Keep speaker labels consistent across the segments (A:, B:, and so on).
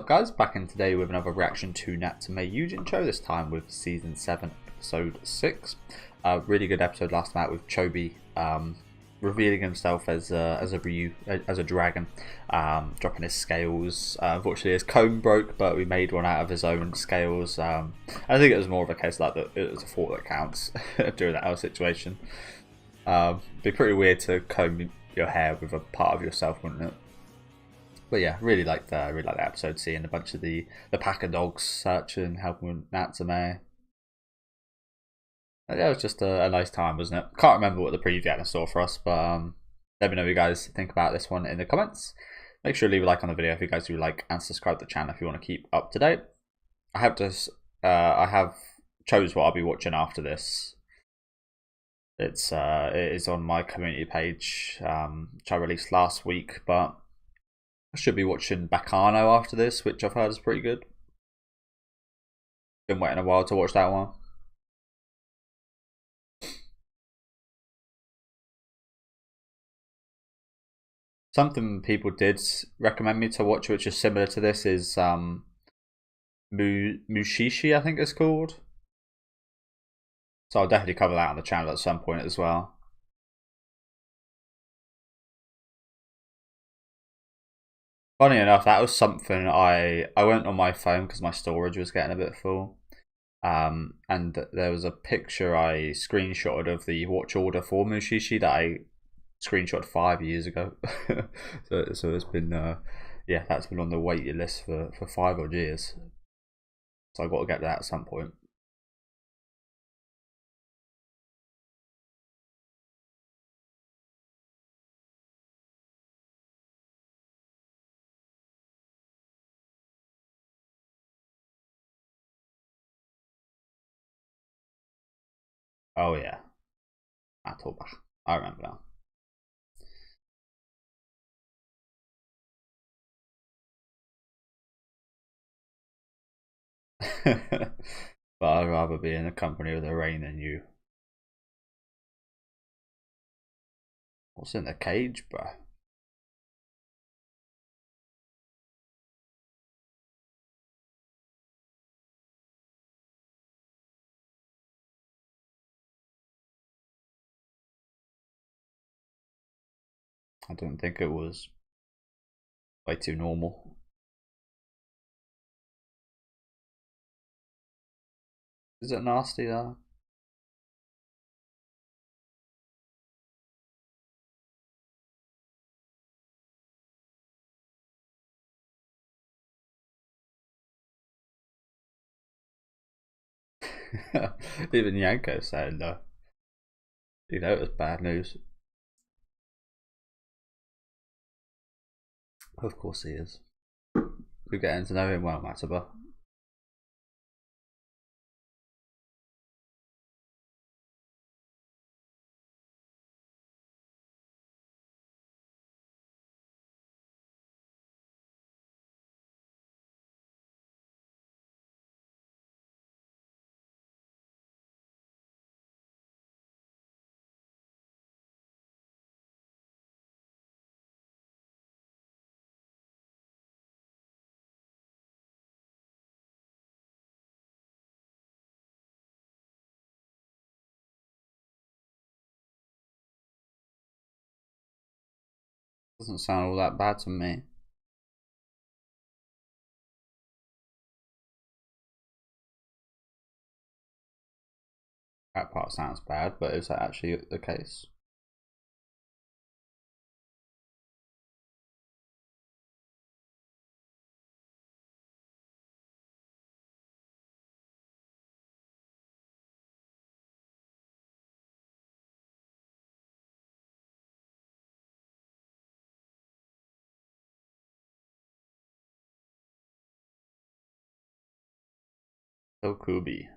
A: Guys, back in today with another reaction to Natsume Yuujinchou, this time with Season 7, Episode 6. Really good episode last night with Chobi revealing himself as a Ryu, as a dragon, dropping his scales. Unfortunately his comb broke, but we made one out of his own scales. I think it was more of a case like that it was a thought that counts during that whole situation. Be pretty weird to comb your hair with a part of yourself, wouldn't it? But yeah, really liked the episode, seeing a bunch of the pack of dogs searching, helping with Natsume. Yeah, it was just a nice time, wasn't it? Can't remember what the preview had in store for us, but let me know what you guys think about this one in the comments. Make sure to leave a like on the video if you guys do like, and subscribe to the channel if you want to keep up to date. I have chose what I'll be watching after this. It is on my community page, which I released last week, but I should be watching Bacano after this, which I've heard is pretty good. Been waiting a while to watch that one. Something people did recommend me to watch, which is similar to this, is Mushishi, I think it's called. So I'll definitely cover that on the channel at some point as well. Funny enough, that was something I went on my phone because my storage was getting a bit full. And there was a picture I screenshotted of the watch order for Mushishi that I screenshot 5 years ago. so it's been yeah, that's been on the waiting list for 5 odd years. So I've got to get that at some point. Oh yeah, I remember now. But I'd rather be in a company with a rain than you. What's in the cage, bro? I don't think it was. Way too normal. Is it nasty though? Even Yanko saying no. You know it was bad news. Of course he is. We're getting to know him well, Mataba. Doesn't sound all that bad to me. That part sounds bad, but is that actually the case? Okubi.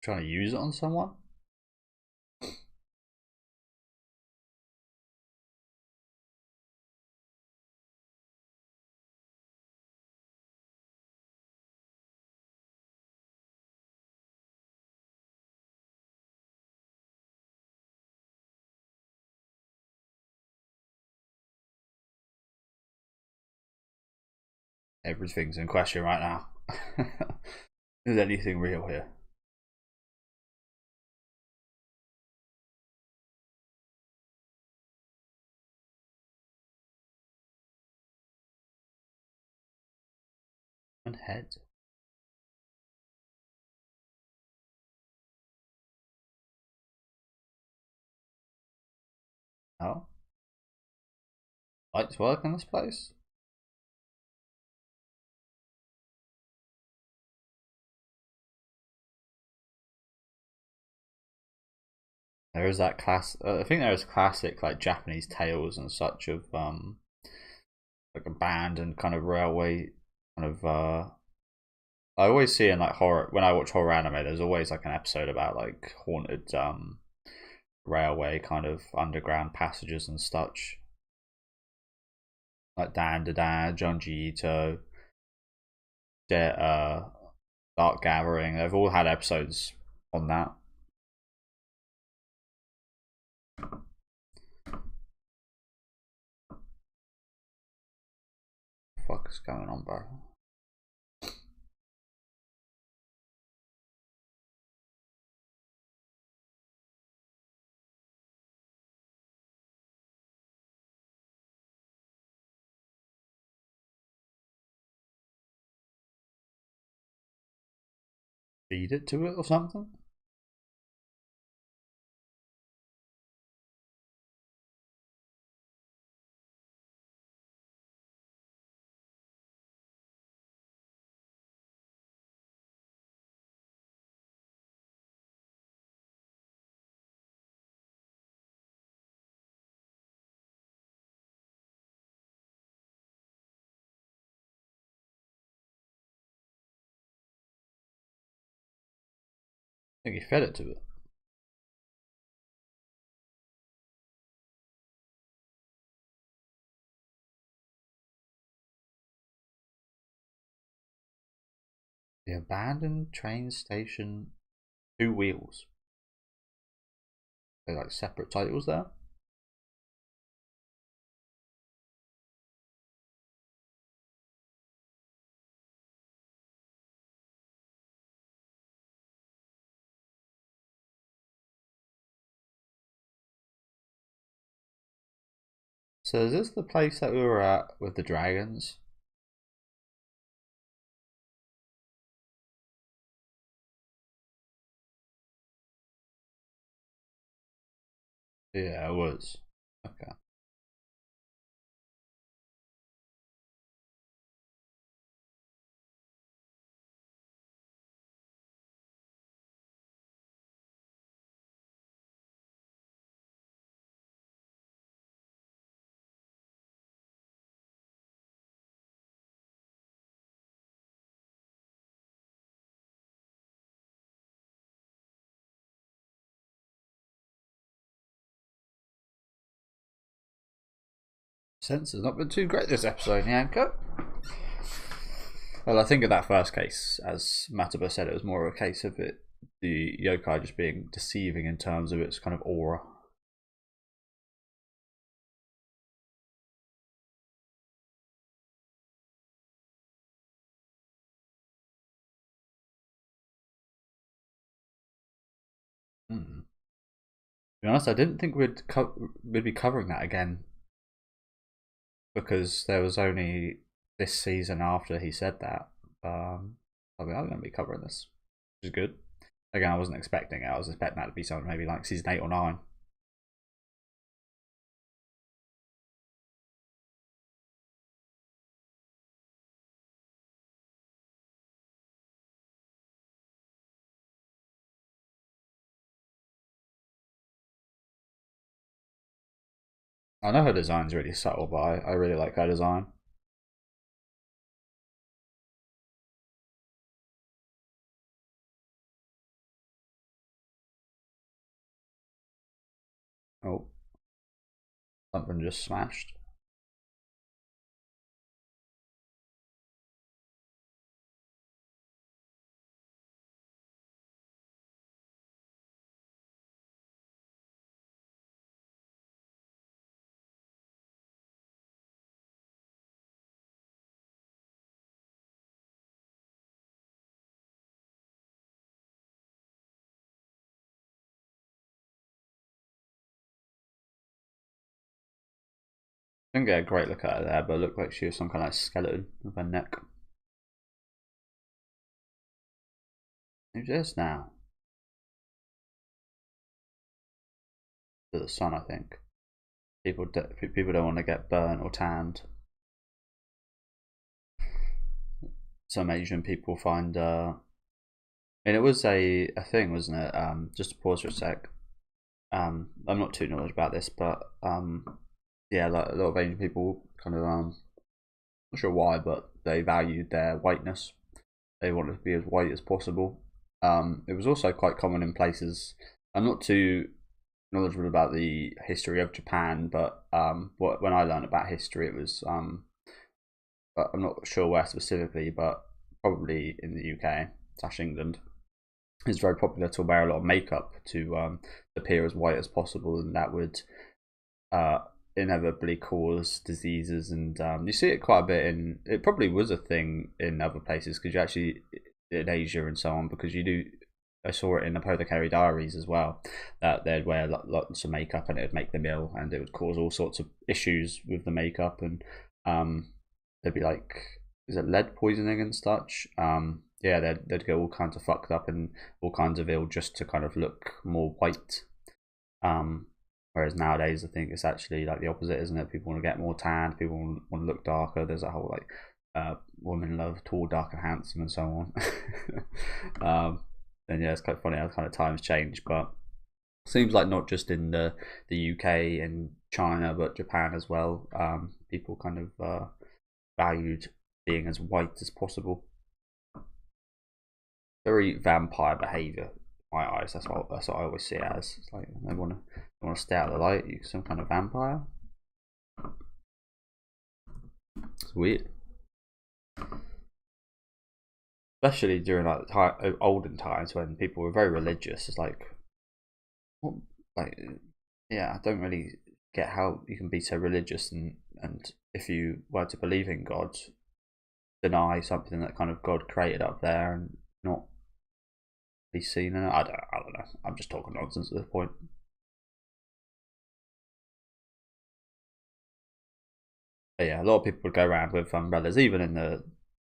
A: Trying to use it on someone? Everything's in question right now. Is anything real here? And head. Oh. Lights work in this place? There is that class. I think there is classic like Japanese tales and such of like abandoned kind of railway kind of. I always see in like horror when I watch horror anime. There's always like an episode about like haunted railway kind of underground passages and such. Like Dan Da, Junji Ito, Dark Gathering. They've all had episodes on that. What the fuck is going on, bro? Feed it to it or something? I think he fed it to it. The abandoned train station, two wheels. They're like separate titles there. So is this the place that we were at with the dragons? Yeah, it was. Okay. Sense has not been too great this episode, Nyanko. Well, I think of that first case, as Mataba said, it was more of a case of it, the yokai just being deceiving in terms of its kind of aura. To be honest, I didn't think we'd be covering that again because there was only this season after he said that. I mean, I'm going to be covering this, which is good. Again, I wasn't expecting it. I was expecting that to be something maybe like season 8 or 9. I know her design's really subtle, but I really like her design. Oh, something just smashed. Didn't get a great look at her there, but it looked like she was some kind of skeleton with her neck. Who's this now? To the sun, I think. People don't want to get burnt or tanned. Some Asian people find and it was a thing, wasn't it? Just to pause for a sec. I'm not too knowledgeable about this, but yeah, like a lot of Asian people kind of not sure why, but they valued their whiteness. They wanted to be as white as possible. It was also quite common in places. I'm not too knowledgeable about the history of Japan, but when I learned about history, it was but I'm not sure where specifically, but probably in the UK/England. It's very popular to wear a lot of makeup to appear as white as possible, and that would uh, inevitably cause diseases. And you see it quite a bit in. It probably was a thing in other places because you actually in Asia and so on, because you do. I saw it in the Apothecary Diaries as well, that they'd wear lots of makeup and it would make them ill, and it would cause all sorts of issues with the makeup, and they'd be like, is it lead poisoning and such? Yeah, they'd get all kinds of fucked up and all kinds of ill just to kind of look more white. Whereas nowadays, I think it's actually like the opposite, isn't it? People want to get more tanned, people want to look darker. There's a whole like women love tall, dark, and handsome, and so on. And yeah, it's quite funny how kind of times change, but seems like not just in the UK and China, but Japan as well. People kind of valued being as white as possible. Very vampire behavior in my eyes. That's what I always see it as. It's like they want to stay out of the light. You're some kind of vampire. It's weird, especially during like olden times when people were very religious. It's like, what, like, yeah, I don't really get how you can be so religious, and if you were to believe in God, deny something that kind of God created up there and not be seen in it. I don't know. I'm just talking nonsense at this point. But yeah, a lot of people would go around with umbrellas, even in the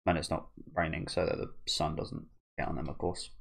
A: when it's not raining, so that the sun doesn't get on them, of course.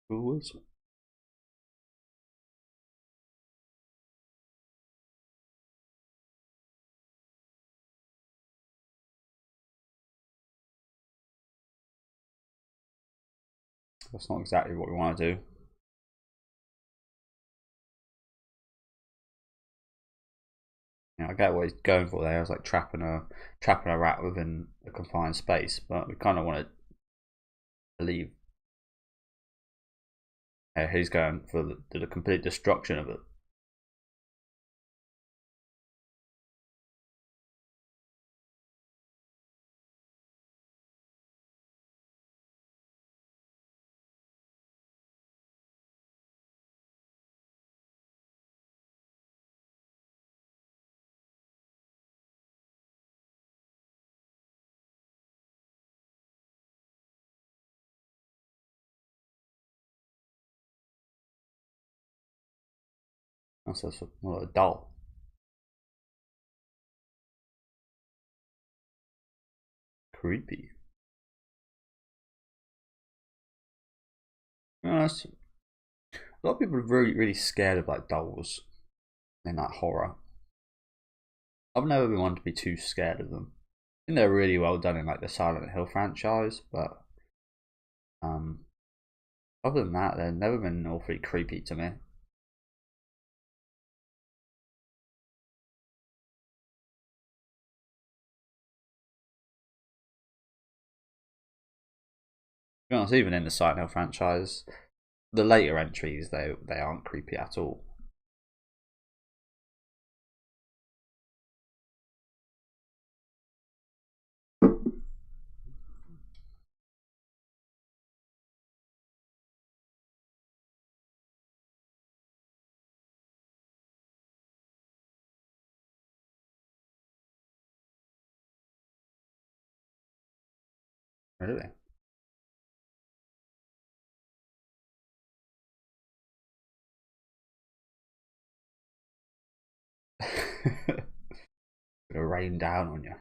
A: Rules. That's not exactly what we want to do. I get what he's going for there. It's like trapping a rat within a confined space, but we kind of want to leave. He's going for the complete destruction of it. That's more like a doll. Creepy. A lot of people are really scared of like dolls in like horror. I've never been one to be too scared of them. I think they're really well done in like the Silent Hill franchise, but um, other than that, they've never been awfully creepy to me. To be honest, even in the Silent Hill franchise, the later entries they aren't creepy at all. Really? Gonna rain down on you.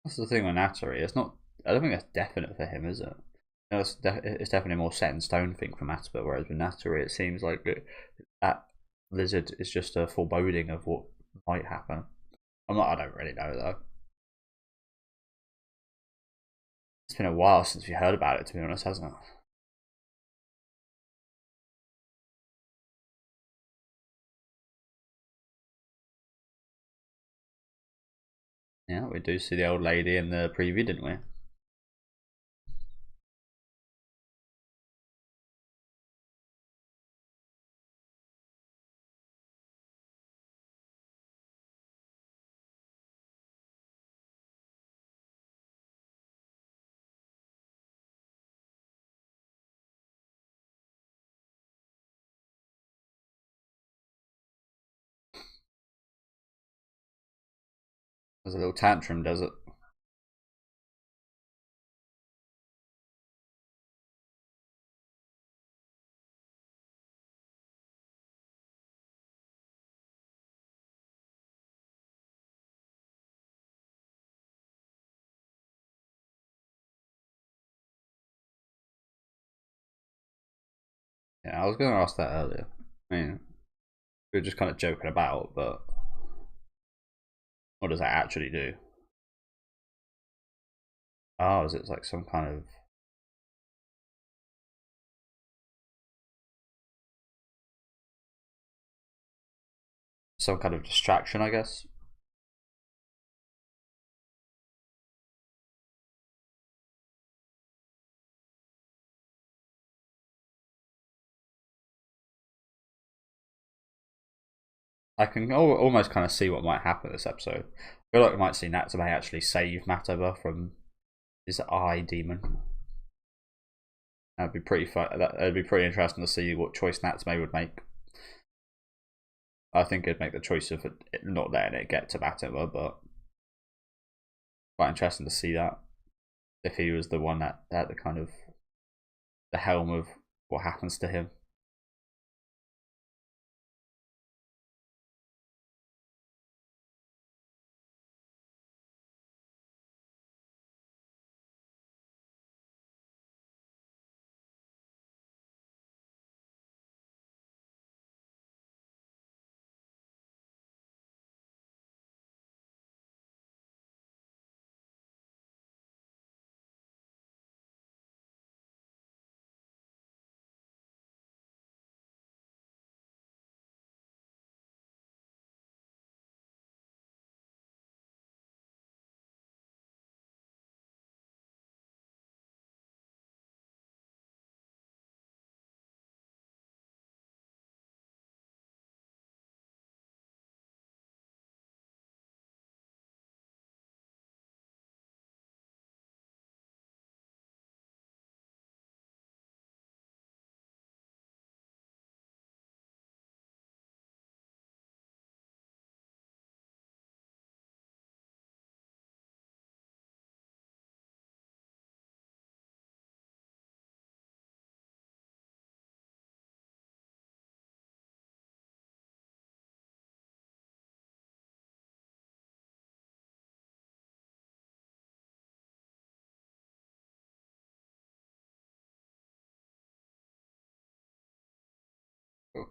A: That's the thing with Natari. It's not. I don't think that's definite for him, is it? No, it's definitely a more set in stone thing for Matsuba, whereas with Natari, it seems like that lizard is just a foreboding of what might happen. I'm not. I don't really know though. It's been a while since we heard about it, to be honest, hasn't it? Yeah, we do see the old lady in the preview, didn't we? There's a little tantrum, does it? Yeah, I was going to ask that earlier. I mean, we were just kind of joking about, but what does that actually do? Oh, is it like some kind of distraction, I guess? I can almost kind of see what might happen this episode. I feel like we might see Natsume actually save Matoba from his eye demon. That'd be pretty fun. That'd be pretty interesting to see what choice Natsume would make. I think it'd make the choice of not letting it get to Matoba, but quite interesting to see that if he was the one that had the kind of the helm of what happens to him.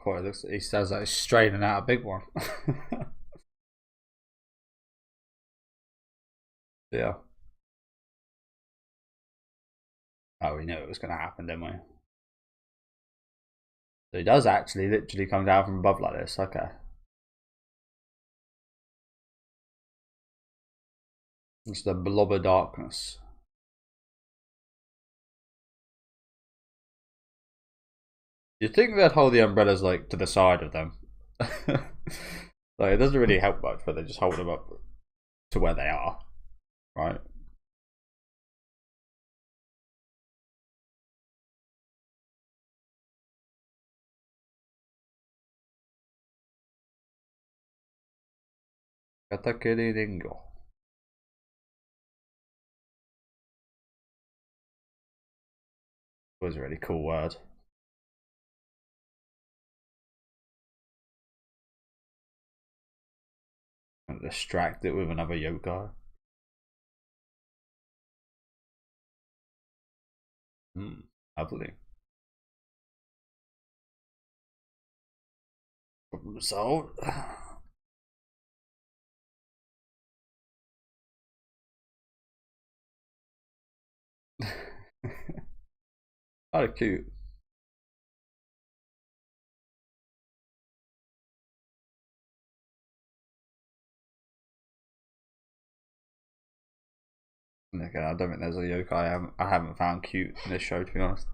A: Quite looks. He sounds like he's straining out a big one. Yeah. Oh, we knew it was going to happen, didn't we? So he does actually literally come down from above like this. Okay. It's the blob of darkness. You'd think they'd hold the umbrellas like to the side of them. Like it doesn't really help much, but they just hold them up to where they are, right? Katakiri Ringo. Was a really cool word. And distract it with another yokai. Lovely. Problem solved. Oh, cute. Okay, I don't think there's a yokai I haven't found cute in this show, to be honest.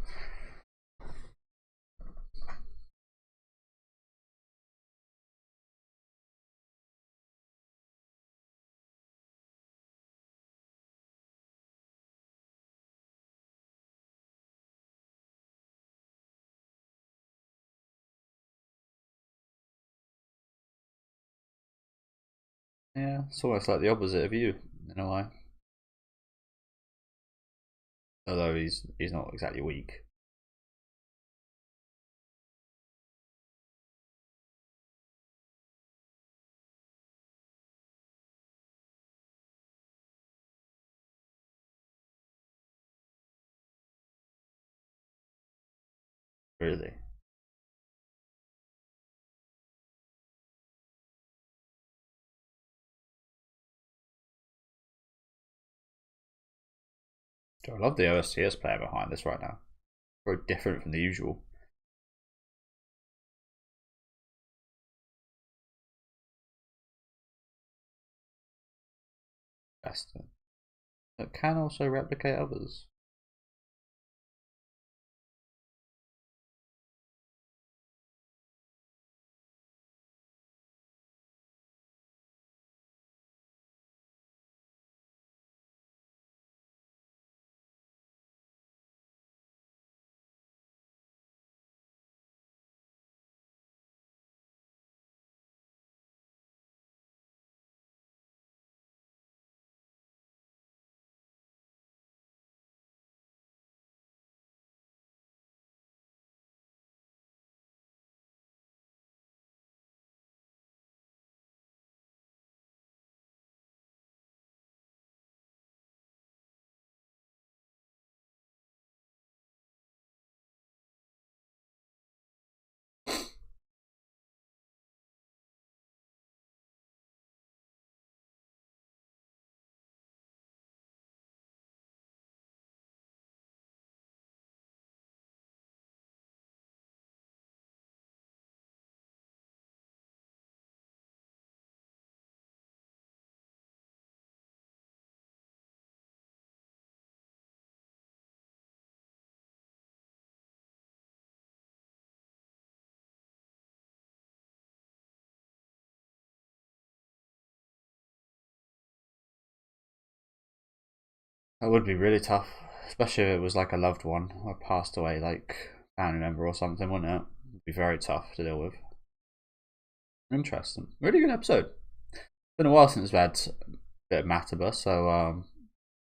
A: Yeah, it's almost like the opposite of you, in a way. Although he's not exactly weak. Really. I love the OSTS player behind this right now. Very different from the usual. Best. That can also replicate others. That would be really tough, especially if it was like a loved one or passed away, like family member or something, wouldn't it? It'd be very tough to deal with. Interesting. Really good episode. Been a while since we've had a bit of Mataba, so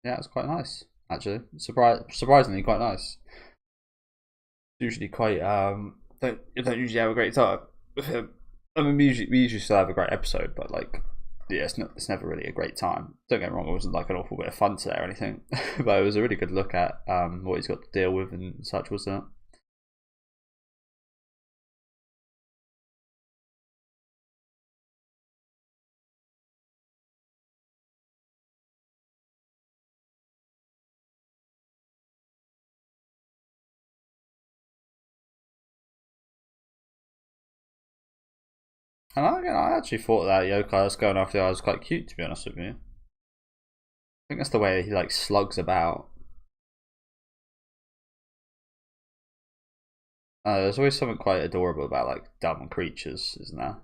A: yeah, it's quite nice actually. Surprisingly, quite nice. Usually quite don't usually have a great time. I mean, we usually still have a great episode, but like yeah, it's never really a great time. Don't get me wrong, it wasn't like an awful bit of fun today or anything, but it was a really good look at what he's got to deal with and such, wasn't it? And I actually thought that yokai was going after I was quite cute, to be honest with you. think that's the way he like slugs about. There's always something quite adorable about like dumb creatures, isn't there?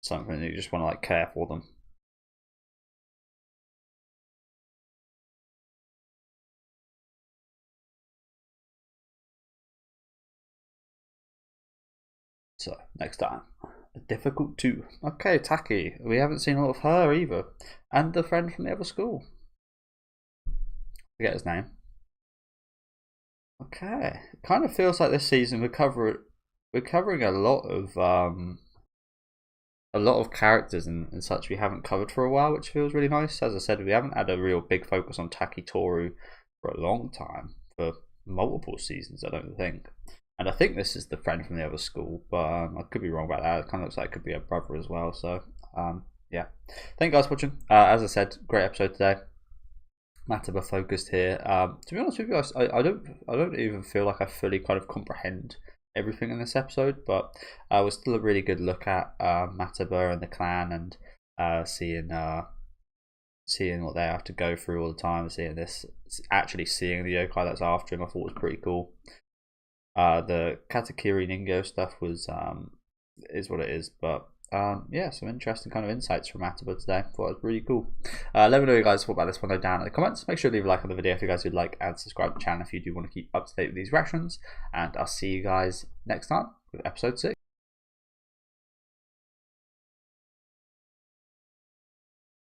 A: Something that you just want to like care for them. So next time, difficult 2. Okay, Taki. We haven't seen a lot of her either, and the friend from the other school. Forget his name. Okay, it kind of feels like this season we're covering a lot of characters and such we haven't covered for a while, which feels really nice. As I said, we haven't had a real big focus on Takitoru for a long time, for multiple seasons, I don't think. And I think this is the friend from the other school, but I could be wrong about that. It kind of looks like it could be a brother as well. So yeah, thank you guys for watching. As I said, great episode today. Mataba focused here. To be honest with you guys, I don't even feel like I fully kind of comprehend everything in this episode, but it was still a really good look at Mataba and the clan, and seeing what they have to go through all the time, seeing the yokai that's after him, I thought was pretty cool. The Katakiri Ningo stuff was is what it is, but yeah, some interesting kind of insights from Mataba today. I thought it was really cool. Let me know what you guys thought about this one though down in the comments. Make sure to leave a like on the video if you guys would like, and subscribe to the channel if you do want to keep up to date with these reactions. And I'll see you guys next time with episode 6.